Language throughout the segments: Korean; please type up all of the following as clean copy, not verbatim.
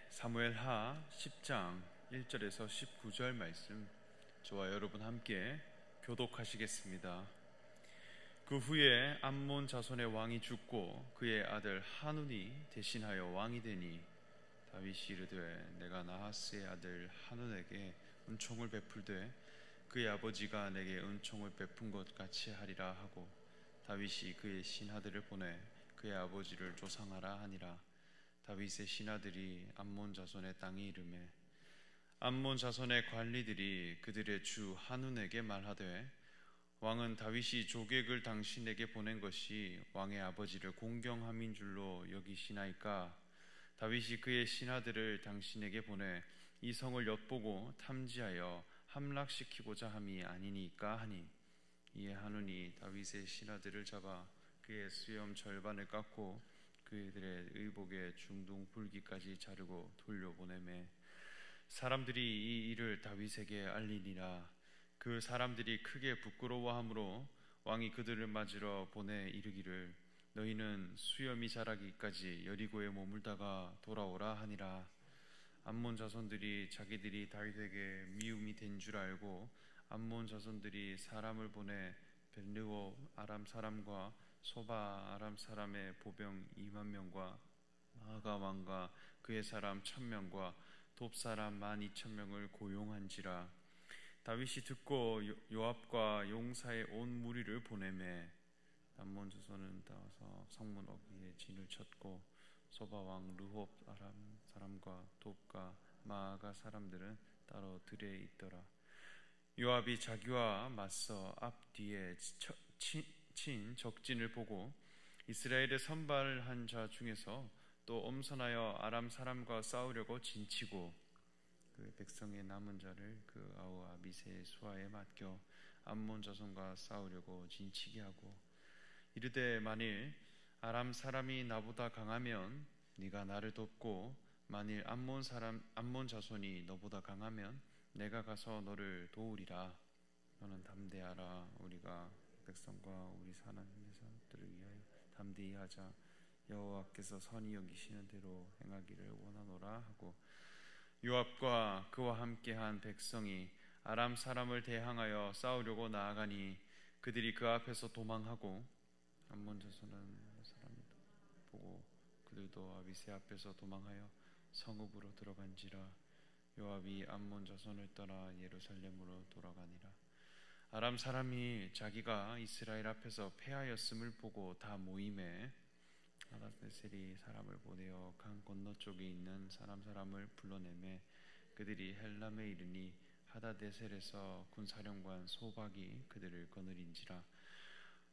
사무엘하 10장 1절에서 19절 말씀 저와 여러분 함께 교독하시겠습니다. 그 후에 암몬 자손의 왕이 죽고 그의 아들 하눈이 대신하여 왕이 되니 다윗이 이르되 내가 나하스의 아들 하눈에게 은총을 베풀되 그의 아버지가 내게 은총을 베푼 것 같이 하리라 하고 다윗이 그의 신하들을 보내 그의 아버지를 조상하라 하니라. 다윗의 신하들이 암몬 자손의 땅에 이르매 암몬 자손의 관리들이 그들의 주 하눈에게 말하되 왕은 다윗이 조객을 당신에게 보낸 것이 왕의 아버지를 공경함인 줄로 여기시나이까? 다윗이 그의 신하들을 당신에게 보내 이 성을 엿보고 탐지하여 함락시키고자 함이 아니니까 하니, 이에 하눈이 다윗의 신하들을 잡아 그의 수염 절반을 깎고 그들의 의복의 중동 불기까지 자르고 돌려보내매 사람들이 이 일을 다윗에게 알리니라. 그 사람들이 크게 부끄러워하므로 왕이 그들을 맞으러 보내 이르기를 너희는 수염이 자라기까지 여리고에 머물다가 돌아오라 하니라. 암몬 자손들이 자기들이 다윗에게 미움이 된 줄 알고 암몬 자손들이 사람을 보내 벨르오 아람 사람과 소바 아람 사람의 보병 2만 명과 마아가 왕과 그의 사람 1,000명과 돕 사람 12,000명을 고용한지라. 다윗이 듣고 요압과 용사의 온 무리를 보내매 암몬 자손은 나와서 성문 어귀에 진을 쳤고 소바 왕 르홉 아람 사람과 돕과 마아가 사람들은 따로 들에 있더라. 요압이 자기와 맞서 앞뒤에 친 적진을 보고 이스라엘의 선발한 자 중에서 또 엄선하여 아람 사람과 싸우려고 진치고 그 백성의 남은 자를 그 아우와 미세의 수하에 맡겨 암몬 자손과 싸우려고 진치게 하고 이르되 만일 아람 사람이 나보다 강하면 네가 나를 돕고 만일 암몬 자손이 너보다 강하면 내가 가서 너를 도우리라. 너는 담대하라. 우리가 백성과 우리 사는 회사들을 위하여 담대히 하자. 여호와께서 선히 여기시는 대로 행하기를 원하노라 하고 요압과 그와 함께한 백성이 아람 사람을 대항하여 싸우려고 나아가니 그들이 그 앞에서 도망하고 암몬 자손은 사람을 보고 그들도 아비새 앞에서 도망하여 성읍으로 들어간지라. 요압이 암몬 자손을 떠나 예루살렘으로 돌아가니라. 아람 사람이 자기가 이스라엘 앞에서 패하였음을 보고 다 모임에 하다데셀이 사람을 보내어 강 건너쪽에 있는 사람을 불러내매 그들이 헬람에 이르니 하다데셀에서 군사령관 소박이 그들을 거느린지라.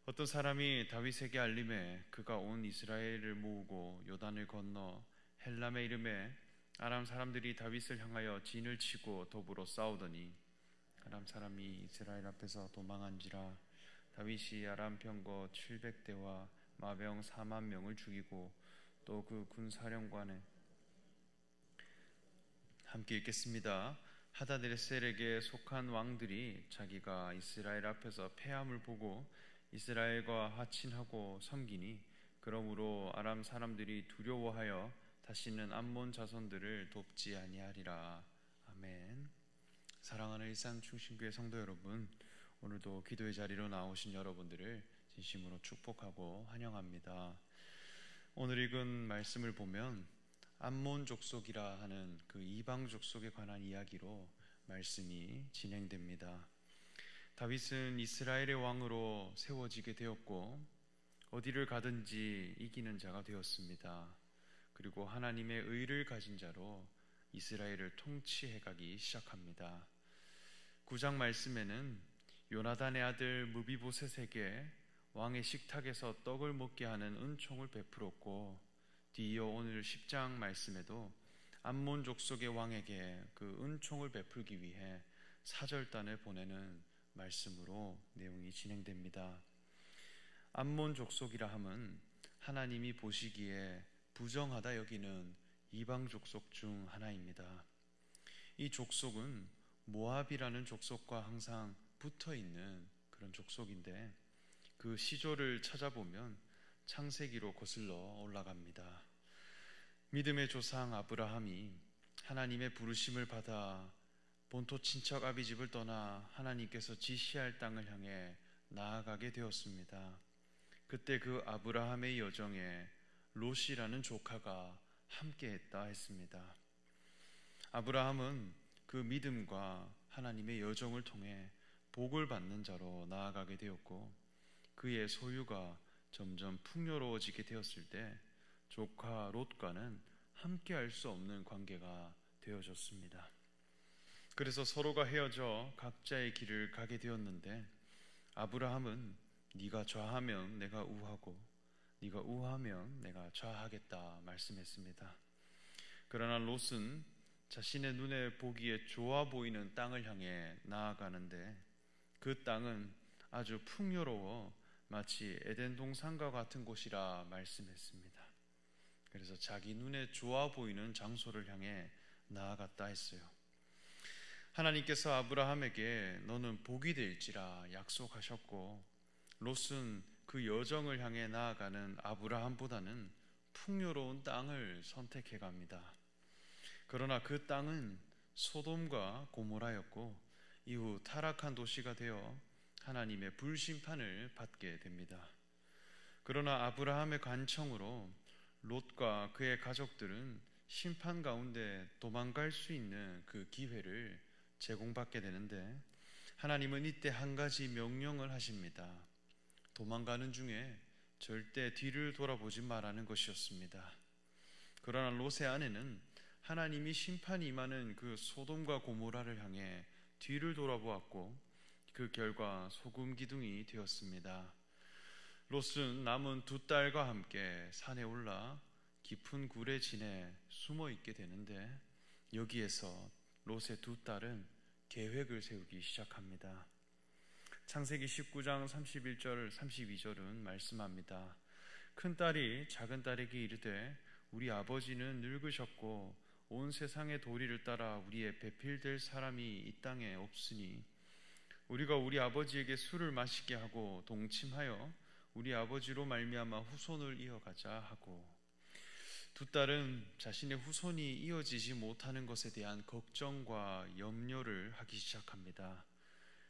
어떤 사람이 다윗에게 알림해 그가 온 이스라엘을 모으고 요단을 건너 헬람에 이르매 아람 사람들이 다윗을 향하여 진을 치고 더불어 싸우더니 아람 사람이 이스라엘 앞에서 도망한지라. 다윗이 아람 병거 700대와 마병 4만 명을 죽이고 또 그 군사령관에 함께 읽겠습니다. 하다데셀에게 속한 왕들이 자기가 이스라엘 앞에서 패함을 보고 이스라엘과 화친하고 섬기니 그러므로 아람 사람들이 두려워하여 다시는 암몬 자손들을 돕지 아니하리라. 아멘. 사랑하는 일산중심교회 성도 여러분, 오늘도 기도의 자리로 나오신 여러분들을 진심으로 축복하고 환영합니다. 오늘 읽은 말씀을 보면 암몬 족속이라 하는 그 이방 족속에 관한 이야기로 말씀이 진행됩니다. 다윗은 이스라엘의 왕으로 세워지게 되었고 어디를 가든지 이기는 자가 되었습니다. 그리고 하나님의 의를 가진 자로 이스라엘을 통치해가기 시작합니다. 9장 말씀에는 요나단의 아들 무비보셋에게 왕의 식탁에서 떡을 먹게 하는 은총을 베풀었고 뒤이어 오늘 10장 말씀에도 암몬 족속의 왕에게 그 은총을 베풀기 위해 사절단을 보내는 말씀으로 내용이 진행됩니다. 암몬 족속이라 함은 하나님이 보시기에 부정하다 여기는 이방 족속 중 하나입니다. 이 족속은 모압이라는 족속과 항상 붙어 있는 그런 족속인데 그 시조를 찾아보면 창세기로 거슬러 올라갑니다. 믿음의 조상 아브라함이 하나님의 부르심을 받아 본토 친척 아비집을 떠나 하나님께서 지시할 땅을 향해 나아가게 되었습니다. 그때 그 아브라함의 여정에 롯이라는 조카가 함께했다 했습니다. 아브라함은 그 믿음과 하나님의 여정을 통해 복을 받는 자로 나아가게 되었고, 그의 소유가 점점 풍요로워지게 되었을 때 조카 롯과는 함께할 수 없는 관계가 되어졌습니다. 그래서 서로가 헤어져 각자의 길을 가게 되었는데, 아브라함은 네가 좌하면 내가 우하고 네가 우하면 내가 좌하겠다 말씀했습니다. 그러나 롯은 자신의 눈에 보기에 좋아 보이는 땅을 향해 나아가는데, 그 땅은 아주 풍요로워 마치 에덴 동산과 같은 곳이라 말씀했습니다. 그래서 자기 눈에 좋아 보이는 장소를 향해 나아갔다 했어요. 하나님께서 아브라함에게 너는 복이 될지라 약속하셨고, 롯은 그 여정을 향해 나아가는 아브라함보다는 풍요로운 땅을 선택해 갑니다. 그러나 그 땅은 소돔과 고모라였고 이후 타락한 도시가 되어 하나님의 불심판을 받게 됩니다. 그러나 아브라함의 간청으로 롯과 그의 가족들은 심판 가운데 도망갈 수 있는 그 기회를 제공받게 되는데, 하나님은 이때 한 가지 명령을 하십니다. 도망가는 중에 절대 뒤를 돌아보지 말라는 것이었습니다. 그러나 롯의 아내는 하나님이 심판이 임하는 그 소돔과 고모라를 향해 뒤를 돌아보았고, 그 결과 소금 기둥이 되었습니다. 롯은 남은 두 딸과 함께 산에 올라 깊은 굴에 지내 숨어 있게 되는데, 여기에서 롯의 두 딸은 계획을 세우기 시작합니다. 창세기 19장 31절 32절은 말씀합니다. 큰딸이 작은딸에게 이르되 우리 아버지는 늙으셨고 온 세상의 도리를 따라 우리의 배필될 사람이 이 땅에 없으니 우리가 우리 아버지에게 술을 마시게 하고 동침하여 우리 아버지로 말미암아 후손을 이어가자 하고, 두 딸은 자신의 후손이 이어지지 못하는 것에 대한 걱정과 염려를 하기 시작합니다.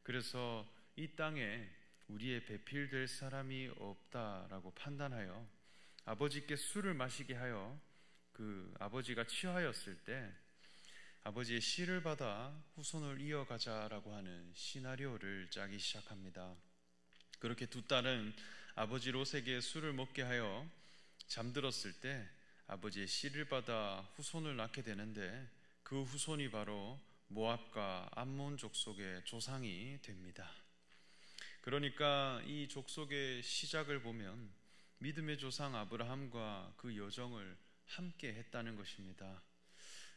그래서 이 땅에 우리의 배필될 사람이 없다라고 판단하여 아버지께 술을 마시게 하여 그 아버지가 취하였을 때 아버지의 시를 받아 후손을 이어가자라고 하는 시나리오를 짜기 시작합니다. 그렇게 두 딸은 아버지 롯에게 술을 먹게 하여 잠들었을 때 아버지의 씨를 받아 후손을 낳게 되는데, 그 후손이 바로 모압과 암몬 족속의 조상이 됩니다. 그러니까 이 족속의 시작을 보면 믿음의 조상 아브라함과 그 여정을 함께 했다는 것입니다.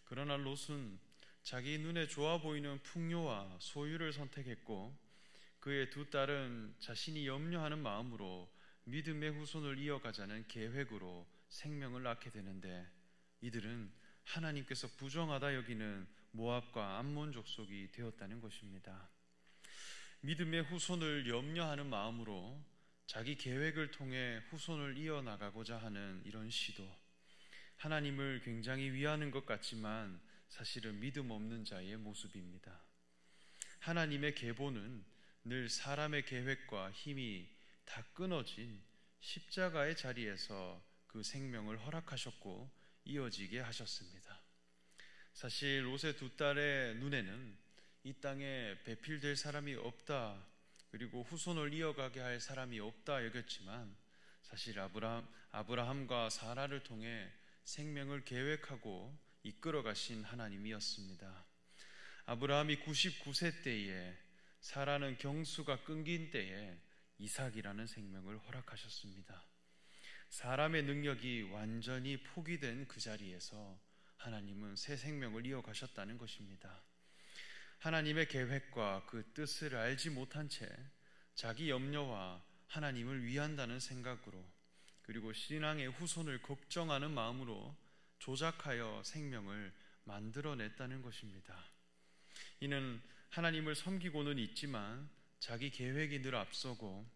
그러나 롯은 자기 눈에 좋아 보이는 풍요와 소유를 선택했고, 그의 두 딸은 자신이 염려하는 마음으로 믿음의 후손을 이어가자는 계획으로 생명을 낳게 되는데, 이들은 하나님께서 부정하다 여기는 모압과 암몬 족속이 되었다는 것입니다. 믿음의 후손을 염려하는 마음으로 자기 계획을 통해 후손을 이어나가고자 하는 이런 시도, 하나님을 굉장히 위하는 것 같지만 사실은 믿음 없는 자의 모습입니다. 하나님의 계보는 늘 사람의 계획과 힘이 다 끊어진 십자가의 자리에서 그 생명을 허락하셨고 이어지게 하셨습니다. 사실 롯의 두 딸의 눈에는 이 땅에 배필될 사람이 없다, 그리고 후손을 이어가게 할 사람이 없다 여겼지만, 사실 아브라함과 사라를 통해 생명을 계획하고 이끌어 가신 하나님이었습니다. 아브라함이 99세 때에, 사라는 경수가 끊긴 때에 이삭이라는 생명을 허락하셨습니다. 사람의 능력이 완전히 포기된 그 자리에서 하나님은 새 생명을 이어가셨다는 것입니다. 하나님의 계획과 그 뜻을 알지 못한 채 자기 염려와 하나님을 위한다는 생각으로, 그리고 신앙의 후손을 걱정하는 마음으로 조작하여 생명을 만들어냈다는 것입니다. 이는 하나님을 섬기고는 있지만 자기 계획이 늘 앞서고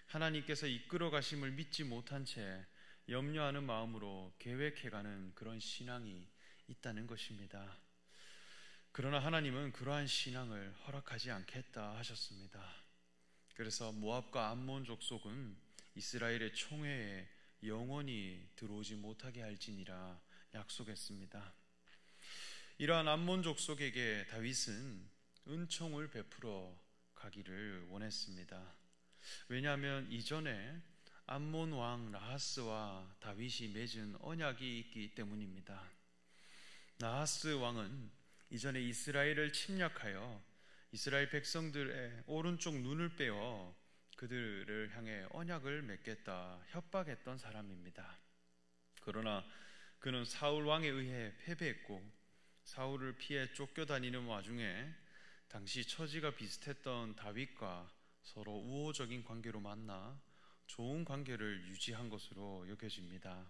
하나님께서 이끌어 가심을 믿지 못한 채 염려하는 마음으로 계획해가는 그런 신앙이 있다는 것입니다. 그러나 하나님은 그러한 신앙을 허락하지 않겠다 하셨습니다. 그래서 모압과 암몬 족속은 이스라엘의 총회에 영원히 들어오지 못하게 할지니라 약속했습니다. 이러한 암몬 족속에게 다윗은 은총을 베풀어 가기를 원했습니다. 왜냐하면 이전에 암몬 왕 나하스와 다윗이 맺은 언약이 있기 때문입니다. 나하스 왕은 이전에 이스라엘을 침략하여 이스라엘 백성들의 오른쪽 눈을 빼어 그들을 향해 언약을 맺겠다 협박했던 사람입니다. 그러나 그는 사울 왕에 의해 패배했고 사울을 피해 쫓겨다니는 와중에 당시 처지가 비슷했던 다윗과 서로 우호적인 관계로 만나 좋은 관계를 유지한 것으로 여겨집니다.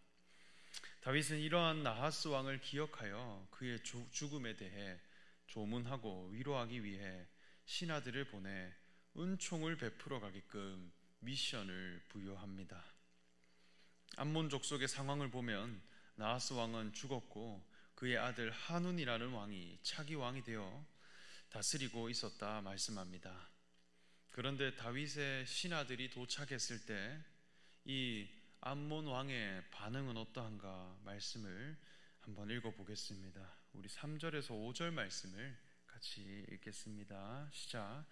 다윗은 이러한 나하스 왕을 기억하여 그의 죽음에 대해 조문하고 위로하기 위해 신하들을 보내 은총을 베풀어 가게끔 미션을 부여합니다. 암몬 족속의 상황을 보면 나하스 왕은 죽었고 그의 아들 한운이라는 왕이 차기 왕이 되어 다스리고 있었다 말씀합니다. 그런데 다윗의 신하들이 도착했을 때 이 암몬 왕의 반응은 어떠한가 말씀을 한번 읽어보겠습니다. 우리 3절에서 5절 말씀을 같이 읽겠습니다. 시작.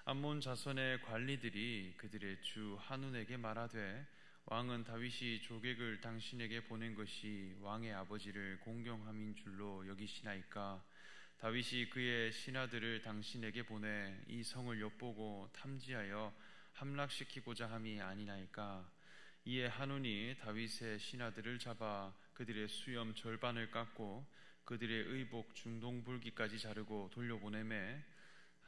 암몬 자손의 관리들이 그들의 주 한운에게 말하되 왕은 다윗이 조객을 당신에게 보낸 것이 왕의 아버지를 공경함인 줄로 여기시나이까? 다윗이 그의 신하들을 당신에게 보내 이 성을 엿보고 탐지하여 함락시키고자 함이 아니나이까? 이에 한운이 다윗의 신하들을 잡아 그들의 수염 절반을 깎고 그들의 의복 중동불기까지 자르고 돌려보내매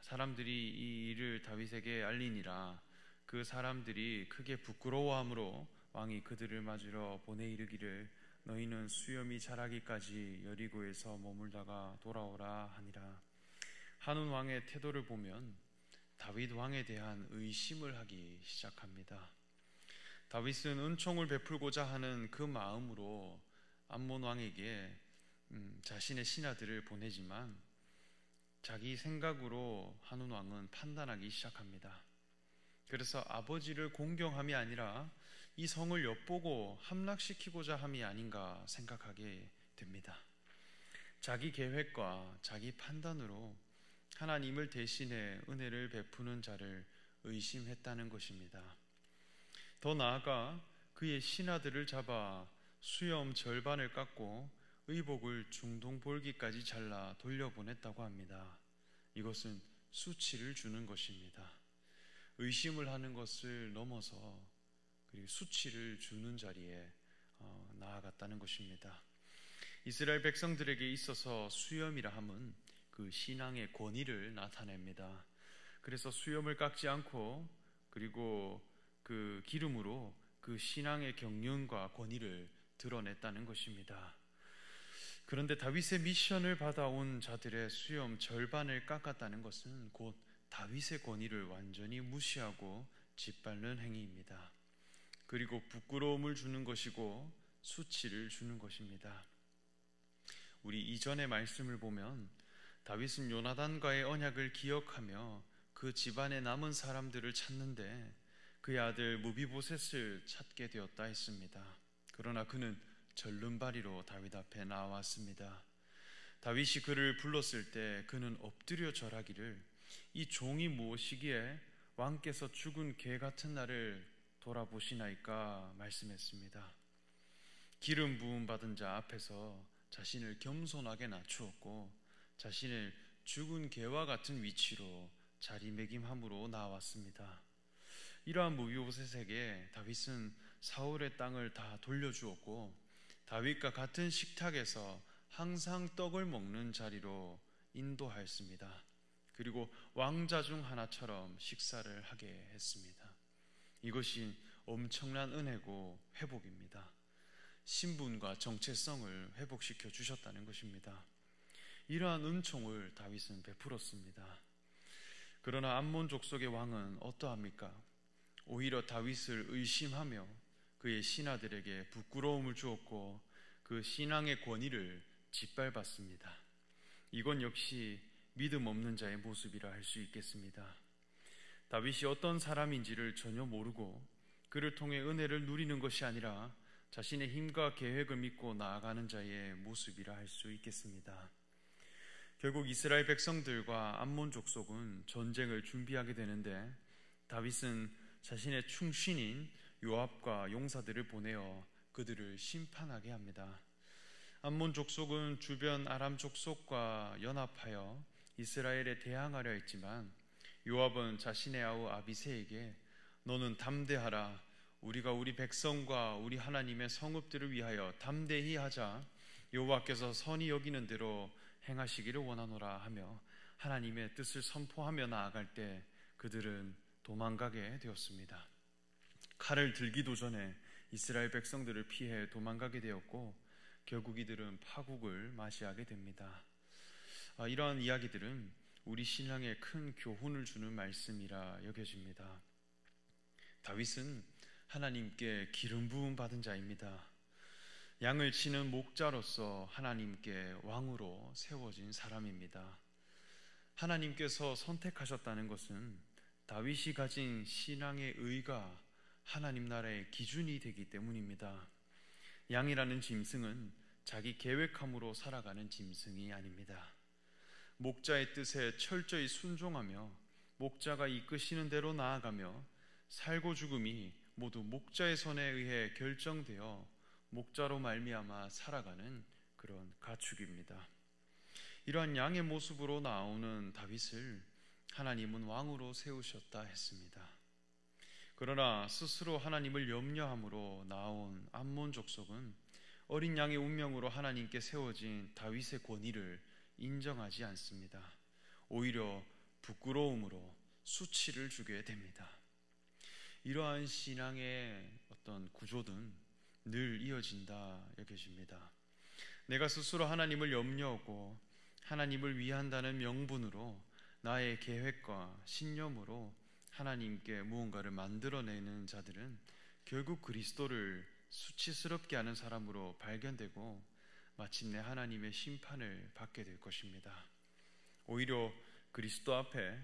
사람들이 이 일을 다윗에게 알리니라. 그 사람들이 크게 부끄러워하므로 왕이 그들을 맞으러 보내 이르기를 너희는 수염이 자라기까지 여리고에서 머물다가 돌아오라 하니라. 한운 왕의 태도를 보면 다윗 왕에 대한 의심을 하기 시작합니다. 다윗은 은총을 베풀고자 하는 그 마음으로 암몬 왕에게 자신의 신하들을 보내지만 자기 생각으로 한운 왕은 판단하기 시작합니다. 그래서 아버지를 공경함이 아니라 이 성을 엿보고 함락시키고자 함이 아닌가 생각하게 됩니다. 자기 계획과 자기 판단으로 하나님을 대신해 은혜를 베푸는 자를 의심했다는 것입니다. 더 나아가 그의 신하들을 잡아 수염 절반을 깎고 의복을 중동볼기까지 잘라 돌려보냈다고 합니다. 이것은 수치를 주는 것입니다. 의심을 하는 것을 넘어서 그리고 수치를 주는 자리에 나아갔다는 것입니다. 이스라엘 백성들에게 있어서 수염이라 함은 그 신앙의 권위를 나타냅니다. 그래서 수염을 깎지 않고 그리고 그 기름으로 그 신앙의 경륜과 권위를 드러냈다는 것입니다. 그런데 다윗의 미션을 받아온 자들의 수염 절반을 깎았다는 것은 곧 다윗의 권위를 완전히 무시하고 짓밟는 행위입니다. 그리고 부끄러움을 주는 것이고 수치를 주는 것입니다. 우리 이전의 말씀을 보면 다윗은 요나단과의 언약을 기억하며 그 집안에 남은 사람들을 찾는데 그의 아들 무비보셋을 찾게 되었다 했습니다. 그러나 그는 절름발이로 다윗 앞에 나왔습니다. 다윗이 그를 불렀을 때 그는 엎드려 절하기를 이 종이 무엇이기에 왕께서 죽은 개 같은 나를 돌아보시나이까 말씀했습니다. 기름 부음 받은 자 앞에서 자신을 겸손하게 낮추었고 자신을 죽은 개와 같은 위치로 자리매김함으로 나왔습니다. 이러한 무비보셋에게 다윗은 사울의 땅을 다 돌려주었고 다윗과 같은 식탁에서 항상 떡을 먹는 자리로 인도하였습니다. 그리고 왕자 중 하나처럼 식사를 하게 했습니다. 이것이 엄청난 은혜고 회복입니다. 신분과 정체성을 회복시켜 주셨다는 것입니다. 이러한 은총을 다윗은 베풀었습니다. 그러나 암몬 족속의 왕은 어떠합니까? 오히려 다윗을 의심하며 그의 신하들에게 부끄러움을 주었고 그 신앙의 권위를 짓밟았습니다. 이건 역시 믿음 없는 자의 모습이라 할 수 있겠습니다. 다윗이 어떤 사람인지를 전혀 모르고 그를 통해 은혜를 누리는 것이 아니라 자신의 힘과 계획을 믿고 나아가는 자의 모습이라 할 수 있겠습니다. 결국 이스라엘 백성들과 암몬 족속은 전쟁을 준비하게 되는데 다윗은 자신의 충신인 요압과 용사들을 보내어 그들을 심판하게 합니다. 암몬 족속은 주변 아람 족속과 연합하여 이스라엘에 대항하려 했지만 요압은 자신의 아우 아비새에게 너는 담대하라. 우리가 우리 백성과 우리 하나님의 성읍들을 위하여 담대히 하자. 여호와께서 선히 여기는 대로 행하시기를 원하노라 하며 하나님의 뜻을 선포하며 나아갈 때 그들은 도망가게 되었습니다. 칼을 들기도 전에 이스라엘 백성들을 피해 도망가게 되었고 결국 이들은 파국을 맞이하게 됩니다. 이러한 이야기들은 우리 신앙에 큰 교훈을 주는 말씀이라 여겨집니다. 다윗은 하나님께 기름 부음 받은 자입니다. 양을 치는 목자로서 하나님께 왕으로 세워진 사람입니다. 하나님께서 선택하셨다는 것은 다윗이 가진 신앙의 의가 하나님 나라의 기준이 되기 때문입니다. 양이라는 짐승은 자기 계획함으로 살아가는 짐승이 아닙니다. 목자의 뜻에 철저히 순종하며 목자가 이끄시는 대로 나아가며 살고 죽음이 모두 목자의 손에 의해 결정되어 목자로 말미암아 살아가는 그런 가축입니다. 이러한 양의 모습으로 나오는 다윗을 하나님은 왕으로 세우셨다 했습니다. 그러나 스스로 하나님을 염려함으로 나온 암몬 족속은 어린 양의 운명으로 하나님께 세워진 다윗의 권위를 인정하지 않습니다. 오히려 부끄러움으로 수치를 주게 됩니다. 이러한 신앙의 어떤 구조는 늘 이어진다 여겨집니다. 내가 스스로 하나님을 염려하고 하나님을 위한다는 명분으로 나의 계획과 신념으로 하나님께 무언가를 만들어내는 자들은 결국 그리스도를 수치스럽게 하는 사람으로 발견되고 마침내 하나님의 심판을 받게 될 것입니다. 오히려 그리스도 앞에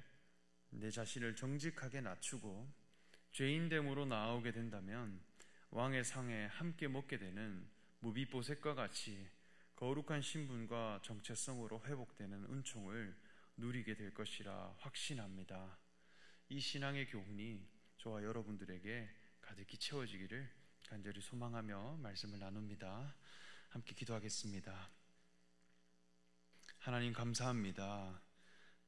내 자신을 정직하게 낮추고 죄인됨으로 나아오게 된다면 왕의 상에 함께 먹게 되는 무비보셋과 같이 거룩한 신분과 정체성으로 회복되는 은총을 누리게 될 것이라 확신합니다. 이 신앙의 교훈이 저와 여러분들에게 가득히 채워지기를 간절히 소망하며 말씀을 나눕니다. 함께 기도하겠습니다. 하나님 감사합니다.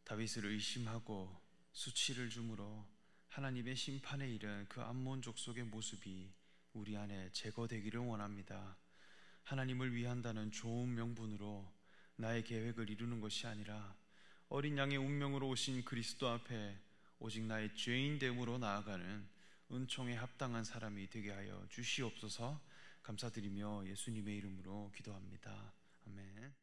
다윗을 의심하고 수치를 주므로 하나님의 심판에 이른 그 암몬 족속의 모습이 우리 안에 제거되기를 원합니다. 하나님을 위한다는 좋은 명분으로 나의 계획을 이루는 것이 아니라 어린 양의 운명으로 오신 그리스도 앞에 오직 나의 죄인됨으로 나아가는 은총에 합당한 사람이 되게 하여 주시옵소서. 감사드리며 예수님의 이름으로 기도합니다. 아멘.